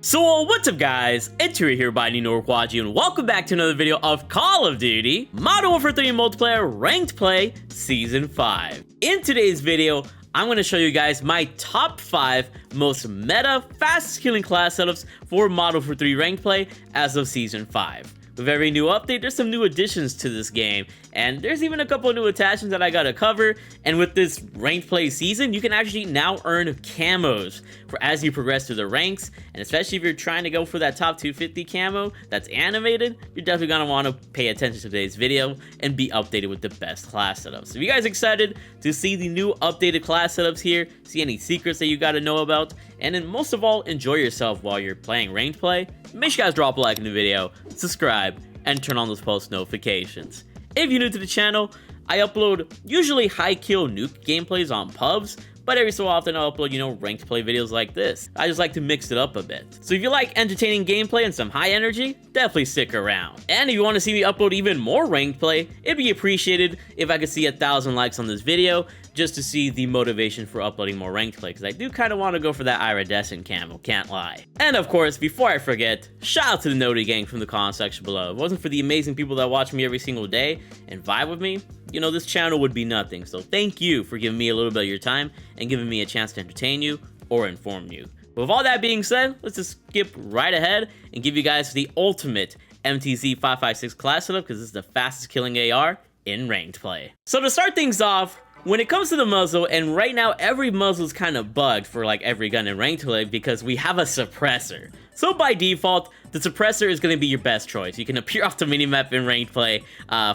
So what's up guys, it's Tori here by Norquaji and welcome back to another video of Call of Duty Modern Warfare 3 Multiplayer Ranked Play Season 5. In today's video, I'm going to show you guys my top 5 most meta, fastest killing class setups for Modern Warfare 3 Ranked Play as of Season 5. With every new update, there's some new additions to this game, and there's even a couple of new attachments that I gotta cover. And with this ranked play season, you can actually now earn camos for as you progress through the ranks, and especially if you're trying to go for that top 250 camo that's animated, you're definitely gonna want to pay attention to today's video and be updated with the best class setups. So if you guys excited to see the new updated class setups here, see any secrets that you gotta know about, and then most of all, enjoy yourself while you're playing ranked play, make sure you guys drop a like in the video, subscribe, and turn on those post notifications. If you're new to the channel, I upload usually high kill nuke gameplays on pubs, but every so often I'll upload, ranked play videos like this. I just like to mix it up a bit. So if you like entertaining gameplay and some high energy, definitely stick around. And if you want to see me upload even more ranked play, it'd be appreciated if I could see 1,000 likes on this video, just to see the motivation for uploading more ranked play, because I do kind of want to go for that iridescent camo, can't lie. And of course, before I forget, shout out to the Noti gang from the comment section below. If it wasn't for the amazing people that watch me every single day and vibe with me, this channel would be nothing. So thank you for giving me a little bit of your time and giving me a chance to entertain you or inform you. But with all that being said, let's just skip right ahead and give you guys the ultimate MTZ556 class setup, because this is the fastest killing AR in ranked play. So to start things off, when it comes to the muzzle, and right now every muzzle is kind of bugged for like every gun in ranked play because we have a suppressor. So by default, the suppressor is going to be your best choice. You can appear off the minimap in ranked play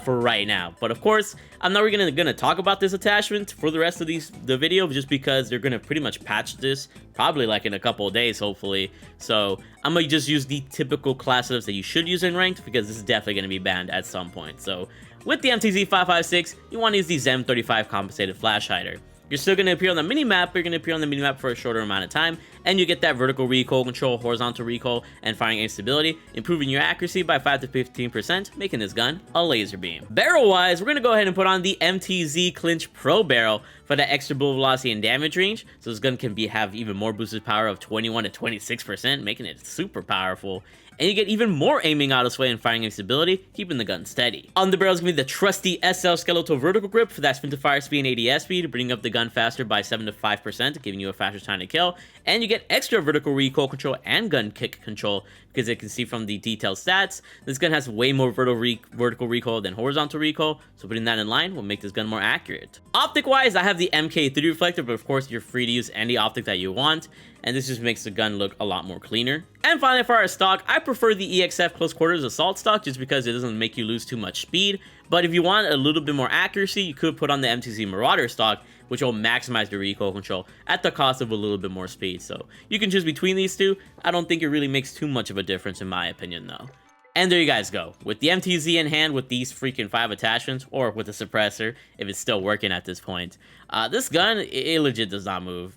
for right now. But of course, I'm not really going to talk about this attachment for the rest of the video, just because they're going to pretty much patch this probably like in a couple of days, hopefully. So I'm going to just use the typical class setups that you should use in ranked, because this is definitely going to be banned at some point. So with the MTZ556, you want to use the ZEM35 compensated flash hider. You're still going to appear on the minimap, but you're going to appear on the minimap for a shorter amount of time, and you get that vertical recoil control, horizontal recoil, and firing aim stability, improving your accuracy by 5 to 15%, making this gun a laser beam. Barrel-wise, we're going to go ahead and put on the MTZ Clinch Pro Barrel for that extra bullet velocity and damage range, so this gun can have even more boosted power of 21 to 26%, making it super powerful. And you get even more aiming out of sway and firing aim stability, keeping the gun steady. On the barrel is going to be the trusty SL Skeletal Vertical Grip for that sprint to fire speed and ADS speed, bringing up the gun faster by 7 to 5%, giving you a faster time to kill. And you get extra vertical recoil control and gun kick control, because you can see from the detailed stats, this gun has way more vertical recoil than horizontal recoil, so putting that in line will make this gun more accurate. Optic-wise, I have the MK3 reflector, but of course you're free to use any optic that you want, and this just makes the gun look a lot more cleaner. And finally, for our stock, I prefer the EXF Close Quarters Assault stock, just because it doesn't make you lose too much speed. But if you want a little bit more accuracy, you could put on the MTZ Marauder stock, which will maximize the recoil control at the cost of a little bit more speed. So you can choose between these two. I don't think it really makes too much of a difference in my opinion though. And there you guys go. With the MTZ in hand, with these freaking 5 attachments, or with the suppressor, if it's still working at this point, this gun, it legit does not move.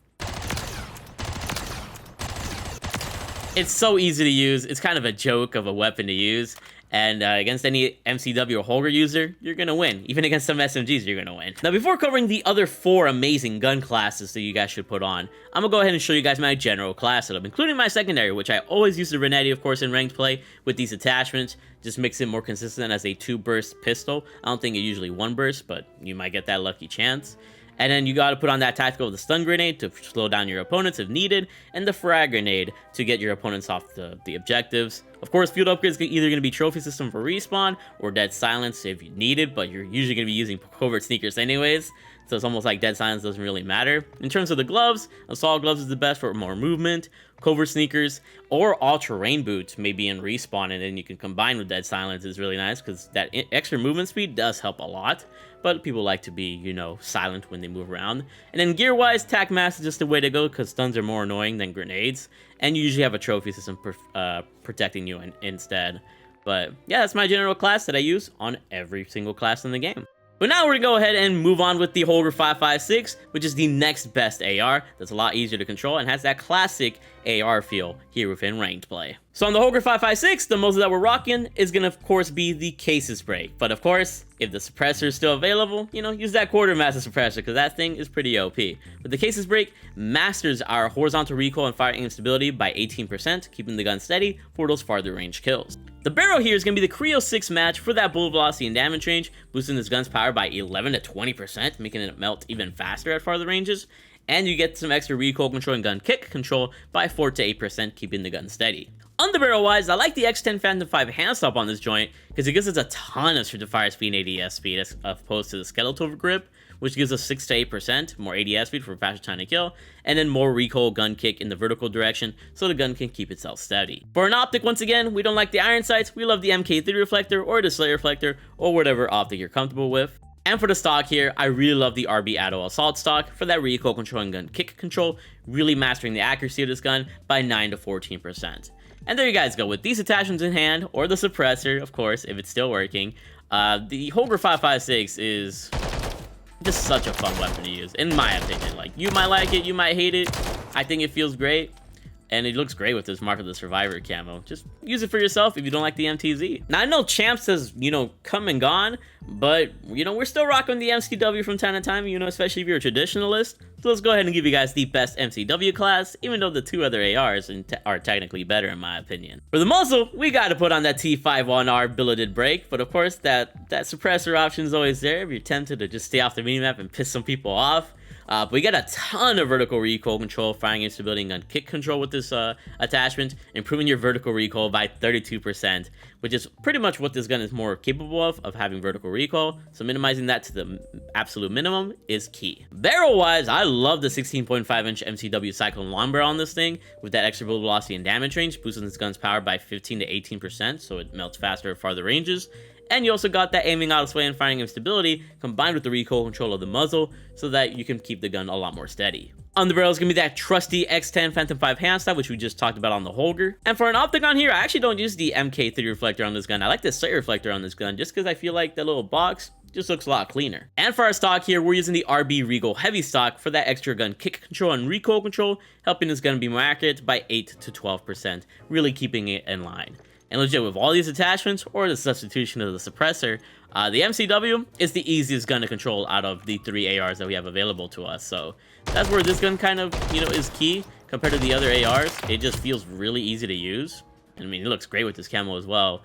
It's so easy to use. It's kind of a joke of a weapon to use. And against any MCW or Holger user, you're going to win. Even against some SMGs, you're going to win. Now, before covering the other 4 amazing gun classes that you guys should put on, I'm going to go ahead and show you guys my general class setup, including my secondary, which I always use the Renetti, of course, in ranked play with these attachments. Just makes it more consistent as a 2-burst pistol. I don't think it's usually 1 burst, but you might get that lucky chance. And then you got to put on that tactical with the stun grenade to slow down your opponents if needed, and the frag grenade to get your opponents off the objectives. Of course, field upgrades are either going to be trophy system for respawn or dead silence if you need it, but you're usually going to be using covert sneakers anyways, so it's almost like dead silence doesn't really matter. In terms of the gloves, assault gloves is the best for more movement, covert sneakers, or all-terrain boots maybe in respawn, and then you can combine with dead silence is really nice, because that extra movement speed does help a lot. But people like to be, silent when they move around. And then gear-wise, tac mask is just the way to go, because stuns are more annoying than grenades. And you usually have a trophy system protecting you instead. But yeah, that's my general class that I use on every single class in the game. But now we're going to go ahead and move on with the Holger 556, which is the next best AR. That's a lot easier to control and has that classic AR feel here within ranked play. So on the Holger 556, the muzzle that we're rocking is going to, of course, be the Cases break. But of course, if the suppressor is still available, you know, use that quartermaster suppressor because that thing is pretty OP. But the Cases break masters our horizontal recoil and fire aim stability by 18%, keeping the gun steady for those farther range kills. The barrel here is going to be the Creo 6 match for that bullet velocity and damage range, boosting this gun's power by 11 to 20%, making it melt even faster at farther ranges. And you get some extra recoil control and gun kick control by 4 to 8%, keeping the gun steady. Underbarrel wise, I like the X10 Phantom 5 handstop on this joint because it gives us a ton of straight to fire speed and ADS speed as opposed to the skeletal grip, which gives us 6 to 8% more ADS speed for a faster time to kill, and then more recoil gun kick in the vertical direction so the gun can keep itself steady. For an optic, once again, we don't like the iron sights, we love the MK3 reflector or the Slayer reflector or whatever optic you're comfortable with. And for the stock here, I really love the RB Addo Assault stock for that recoil control and gun kick control, really mastering the accuracy of this gun by 9 to 14%. And there you guys go, with these attachments in hand, or the suppressor, of course, if it's still working, the Holger 556 is just such a fun weapon to use, in my opinion. Like, you might like it, you might hate it, I think it feels great. And it looks great with this Mark of the Survivor camo. Just use it for yourself if you don't like the MTZ. Now, I know Champs has, you know, come and gone, but, you know, we're still rocking the MCW from time to time, you know, especially if you're a traditionalist. So let's go ahead and give you guys the best MCW class, even though the two other ARs are technically better in my opinion. For the muzzle, we got to put on that T51R billeted break, but of course, that suppressor option is always there if you're tempted to just stay off the minimap and piss some people off. But we got a ton of vertical recoil control, firing aim stability, and gun kick control with this attachment, improving your vertical recoil by 32%, which is pretty much what this gun is more capable of having vertical recoil. So minimizing that to the absolute minimum is key. Barrel-wise, I love the 16.5-inch MCW Cyclone long barrel on this thing, with that extra bullet velocity and damage range, boosting this gun's power by 15 to 18%, so it melts faster at farther ranges. And you also got that aiming out of sway and firing aim stability combined with the recoil control of the muzzle so that you can keep the gun a lot more steady. On the barrel is going to be that trusty X10 Phantom 5 handstop, which we just talked about on the Holger. And for an optic on here, I actually don't use the MK3 reflector on this gun. I like the Slayer reflector on this gun just because I feel like that little box just looks a lot cleaner. And for our stock here, we're using the RB Regal Heavy stock for that extra gun kick control and recoil control, helping this gun be more accurate by 8 to 12%, really keeping it in line. And legit, with all these attachments, or the substitution of the suppressor, the MCW is the easiest gun to control out of the 3 ARs that we have available to us. So that's where this gun kind of, you know, is key compared to the other ARs. It just feels really easy to use. I mean, it looks great with this camo as well.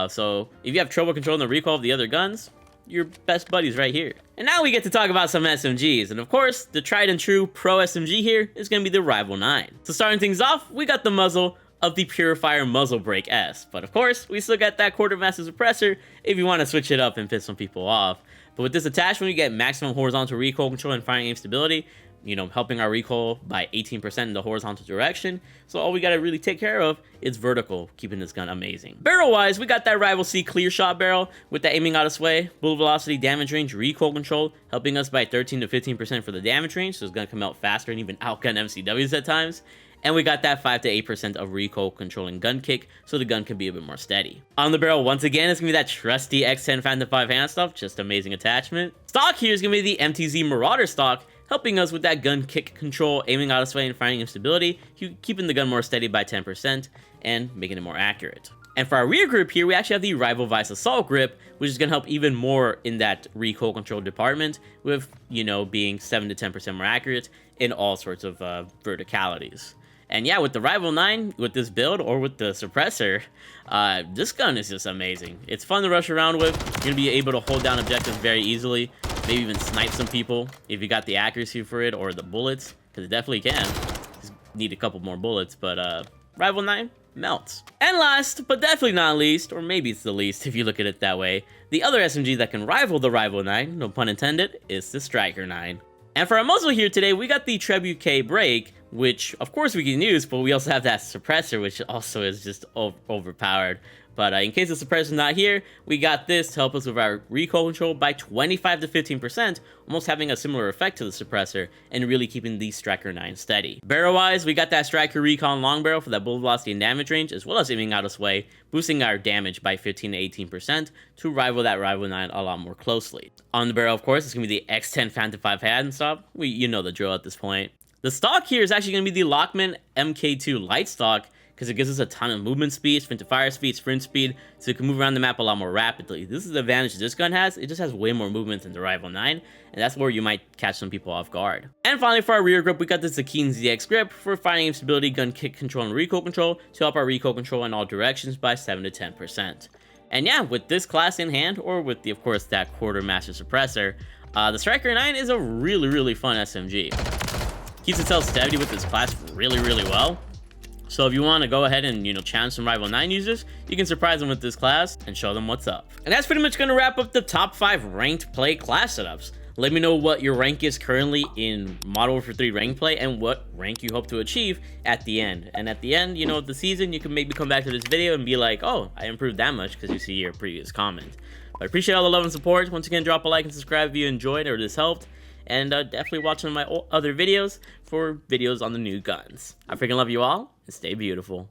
So if you have trouble controlling the recoil of the other guns, your best buddies right here. And now we get to talk about some SMGs, and of course, the tried and true pro SMG here is going to be the Rival 9. So starting things off, we got the muzzle of the Purifier Muzzle Brake S, but of course, we still got that quartermaster suppressor if you want to switch it up and piss some people off. But with this attachment, you get maximum horizontal recoil control and firing aim stability, you know, helping our recoil by 18% in the horizontal direction. So all we got to really take care of is vertical, keeping this gun amazing. Barrel-wise, we got that Rival C clear shot barrel with the aiming out of sway, bullet velocity, damage range, recoil control, helping us by 13 to 15% for the damage range, so it's going to come out faster and even outgun MCWs at times. And we got that 5 to 8% of recoil controlling gun kick, so the gun can be a bit more steady. On the barrel, once again, it's going to be that trusty X10 Phantom 5 handstuff, just amazing attachment. Stock here is going to be the MTZ Marauder stock, helping us with that gun kick control, aiming out of sway and firing instability, keeping the gun more steady by 10% and making it more accurate. And for our rear grip here, we actually have the Rival Vice Assault grip, which is going to help even more in that recoil control department with, you know, being 7 to 10% more accurate in all sorts of verticalities. And yeah, with the Rival 9, with this build, or with the suppressor, this gun is just amazing. It's fun to rush around with. You're going to be able to hold down objectives very easily. Maybe even snipe some people if you got the accuracy for it, or the bullets, because it definitely can. Just need a couple more bullets, but Rival 9 melts. And last, but definitely not least, or maybe it's the least if you look at it that way, the other SMG that can rival the Rival 9, no pun intended, is the Striker 9. And for our muzzle here today, we got the Trebuchet Break, which of course we can use, but we also have that suppressor, which also is just overpowered. But in case the suppressor's not here, we got this to help us with our recoil control by 25 to 15%, almost having a similar effect to the suppressor, and really keeping the Striker 9 steady. Barrel-wise, we got that Striker Recon long barrel for that bullet velocity and damage range, as well as aiming out of sway, boosting our damage by 15 to 18% to rival that Rival 9 a lot more closely. On the barrel, of course, it's going to be the X10 Phantom 5 handstop. You know the drill at this point. The stock here is actually going to be the Lockman MK2 light stock, because it gives us a ton of movement speed, sprint to fire speed, sprint speed, so it can move around the map a lot more rapidly. This is the advantage this gun has. It just has way more movement than the Rival 9, and that's where you might catch some people off guard. And finally, for our rear grip, we got the Zakeen ZX grip for firing stability, gun kick control, and recoil control to help our recoil control in all directions by 7 to 10%. And yeah, with this class in hand, or with the, of course, that quartermaster suppressor, the Striker 9 is a really fun SMG. Keeps itself steady with this class really well. So if you want to go ahead and, challenge some Rival 9 users, you can surprise them with this class and show them what's up. And that's pretty much going to wrap up the top 5 ranked play class setups. Let me know what your rank is currently in Modern Warfare 3 ranked play and what rank you hope to achieve at the end. And at the end, of the season, you can maybe come back to this video and be like, oh, I improved that much because you see your previous comment. But I appreciate all the love and support. Once again, drop a like and subscribe if you enjoyed or this helped. And definitely watch some of my other videos for videos on the new guns. I freaking love you all, and stay beautiful.